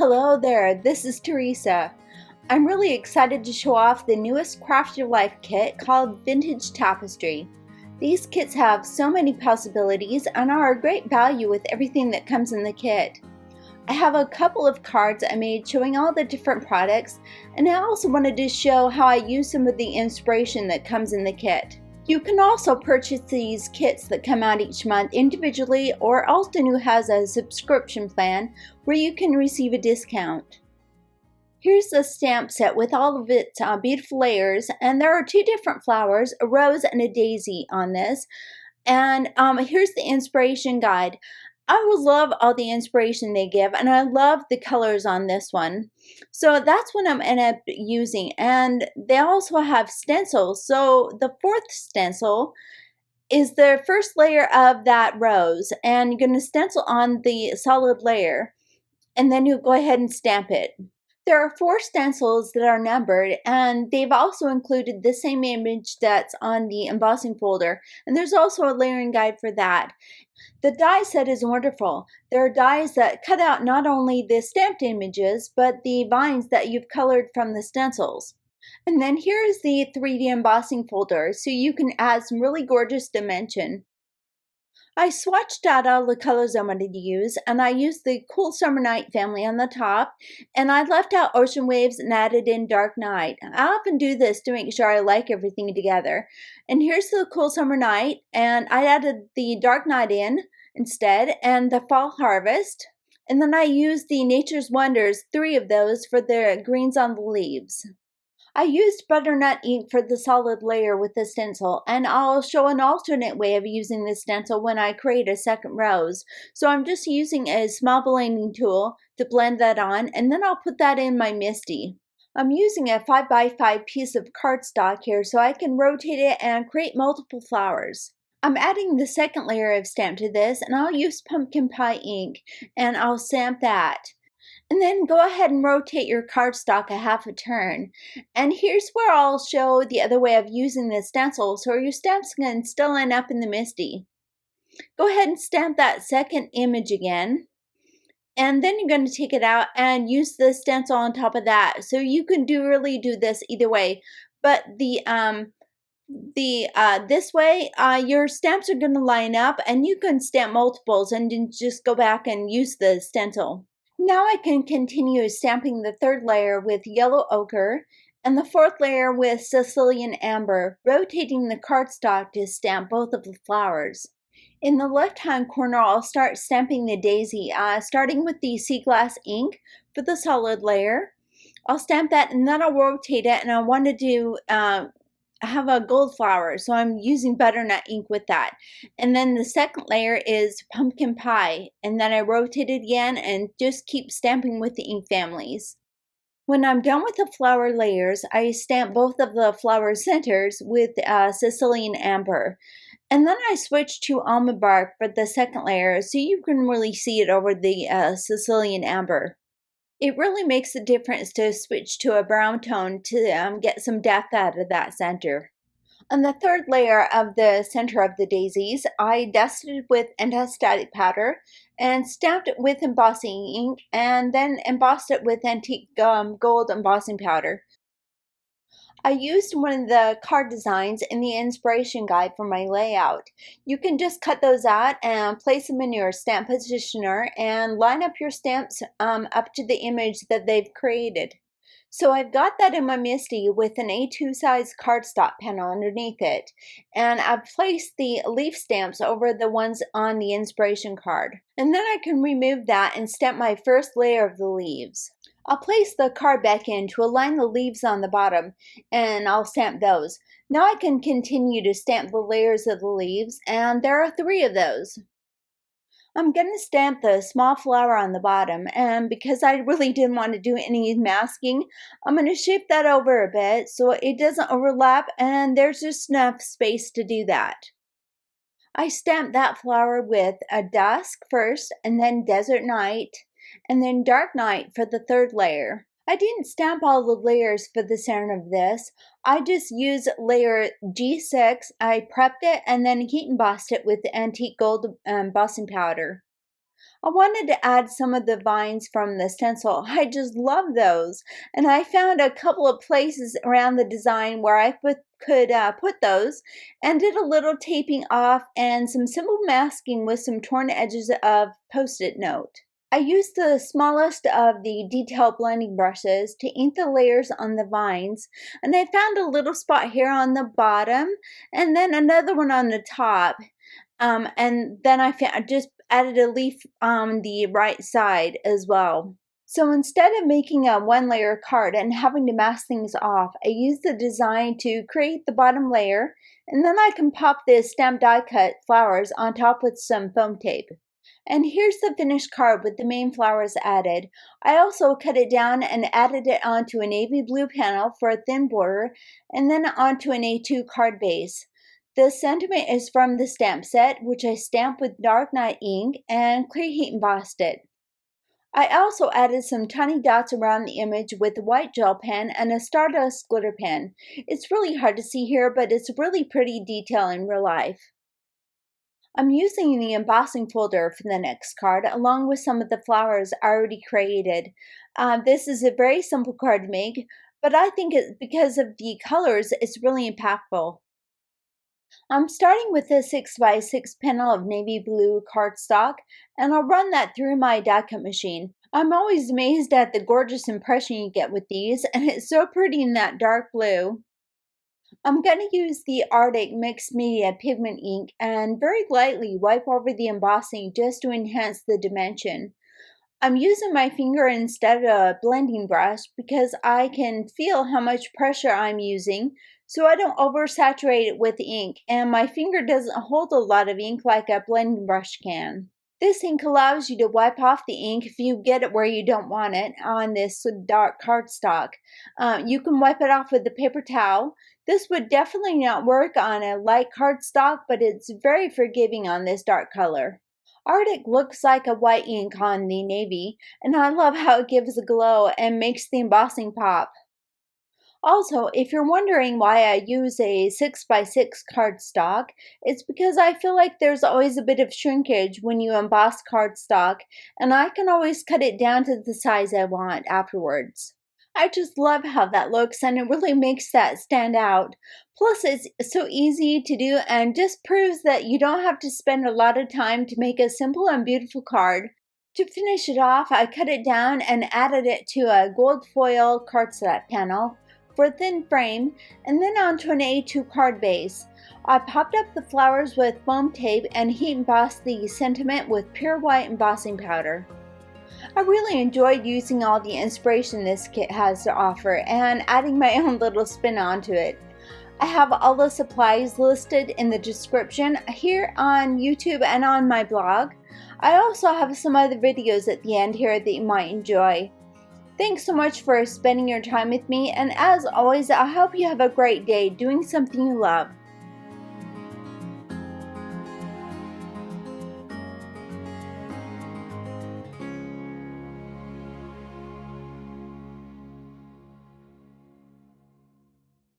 Hello there, this is Teresa. I'm really excited to show off the newest Craft Your Life kit called Vintage Tapestry. These kits have so many possibilities and are a great value with everything that comes in the kit. I have a couple of cards I made showing all the different products, and I also wanted to show how I use some of the inspiration that comes in the kit. You can also purchase these kits that come out each month individually, or Altenew has a subscription plan where you can receive a discount. Here's the stamp set with all of its beautiful layers, and there are two different flowers, a rose and a daisy on this. And here's the inspiration guide. I will love all the inspiration they give, and I love the colors on this one. So that's what I'm end up using. And they also have stencils. So the fourth stencil is the first layer of that rose, and you're going to stencil on the solid layer, and then you'll go ahead and stamp it. There are 4 stencils that are numbered, and they've also included the same image that's on the embossing folder, and there's also a layering guide for that. The die set is wonderful. There are dies that cut out not only the stamped images, but the vines that you've colored from the stencils. And then here's the 3D embossing folder, so you can add some really gorgeous dimension. I swatched out all the colors I wanted to use, and I used the Cool Summer Night family on the top, and I left out Ocean Waves and added in Dark Night. I often do this to make sure I like everything together. And here's the Cool Summer Night, and I added the Dark Night in instead, and the Fall Harvest. And then I used the Nature's Wonders, 3 of those, for the greens on the leaves. I used butternut ink for the solid layer with the stencil, and I'll show an alternate way of using the stencil when I create a second rose. So I'm just using a small blending tool to blend that on, and then I'll put that in my MISTI. I'm using a 5x5 piece of cardstock here so I can rotate it and create multiple flowers. I'm adding the second layer of stamp to this, and I'll use pumpkin pie ink, and I'll stamp that. And then go ahead and rotate your cardstock a half a turn. And here's where I'll show the other way of using the stencil so your stamps can still end up in the MISTI. Go ahead and stamp that second image again. And then you're going to take it out and use the stencil on top of that. So you can really do this either way. But this way, your stamps are going to line up, and you can stamp multiples and then just go back and use the stencil. Now I can continue stamping the third layer with yellow ochre and the fourth layer with Sicilian amber, rotating the cardstock to stamp both of the flowers. In the left-hand corner, I'll start stamping the daisy, starting with the sea glass ink for the solid layer. I'll stamp that, and then I'll rotate it, and I wanted to have a gold flower, so I'm using butternut ink with that. And then the second layer is pumpkin pie, and then I rotate it again and just keep stamping with the ink families. When I'm done with the flower layers, I stamp both of the flower centers with Sicilian amber. And then I switch to almond bark for the second layer so you can really see it over the Sicilian amber. It really makes a difference to switch to a brown tone to get some depth out of that center. On the third layer of the center of the daisies, I dusted with anti-static powder and stamped it with embossing ink, and then embossed it with antique gold embossing powder. I used one of the card designs in the inspiration guide for my layout. You can just cut those out and place them in your stamp positioner and line up your stamps up to the image that they've created. So I've got that in my MISTI with an A2 size cardstock panel underneath it, and I've placed the leaf stamps over the ones on the inspiration card. And then I can remove that and stamp my first layer of the leaves. I'll place the card back in to align the leaves on the bottom, and I'll stamp those. Now I can continue to stamp the layers of the leaves, and there are 3 of those. I'm going to stamp the small flower on the bottom, and because I really didn't want to do any masking, I'm going to shift that over a bit so it doesn't overlap, and there's just enough space to do that. I stamped that flower with a dusk first, and then desert night, and then dark night for the third layer. I didn't stamp all the layers for the center of this. I just used layer G6, I prepped it, and then heat embossed it with antique gold embossing powder. I wanted to add some of the vines from the stencil. I just love those. And I found a couple of places around the design where I could put those, and did a little taping off and some simple masking with some torn edges of Post-it note. I used the smallest of the detail blending brushes to ink the layers on the vines, and I found a little spot here on the bottom and then another one on the top. And then I just added a leaf on the right side as well. So instead of making a one-layer card and having to mask things off, I used the design to create the bottom layer, and then I can pop the stamped die cut flowers on top with some foam tape. And here's the finished card with the main flowers added. I also cut it down and added it onto a navy blue panel for a thin border, and then onto an A2 card base. The sentiment is from the stamp set, which I stamped with Dark Night ink and clear heat embossed it. I also added some tiny dots around the image with a white gel pen and a Stardust glitter pen. It's really hard to see here, but it's really pretty detail in real life. I'm using the embossing folder for the next card, along with some of the flowers I already created. This is a very simple card to make, but I think because of the colors, it's really impactful. I'm starting with a 6x6 panel of navy blue cardstock, and I'll run that through my die cut machine. I'm always amazed at the gorgeous impression you get with these, and it's so pretty in that dark blue. I'm going to use the Arctic Mixed Media Pigment ink and very lightly wipe over the embossing just to enhance the dimension. I'm using my finger instead of a blending brush because I can feel how much pressure I'm using, so I don't oversaturate it with ink, and my finger doesn't hold a lot of ink like a blending brush can. This ink allows you to wipe off the ink if you get it where you don't want it on this dark cardstock. You can wipe it off with a paper towel. This would definitely not work on a light cardstock, but it's very forgiving on this dark color. Arctic looks like a white ink on the navy, and I love how it gives a glow and makes the embossing pop. Also, if you're wondering why I use a 6x6 cardstock, it's because I feel like there's always a bit of shrinkage when you emboss cardstock, and I can always cut it down to the size I want afterwards. I just love how that looks, and it really makes that stand out. Plus, it's so easy to do and just proves that you don't have to spend a lot of time to make a simple and beautiful card. To finish it off, I cut it down and added it to a gold foil cardstock panel for a thin frame, and then onto an A2 card base. I popped up the flowers with foam tape and heat embossed the sentiment with pure white embossing powder. I really enjoyed using all the inspiration this kit has to offer and adding my own little spin onto it. I have all the supplies listed in the description here on YouTube and on my blog. I also have some other videos at the end here that you might enjoy. Thanks so much for spending your time with me, and as always, I hope you have a great day doing something you love.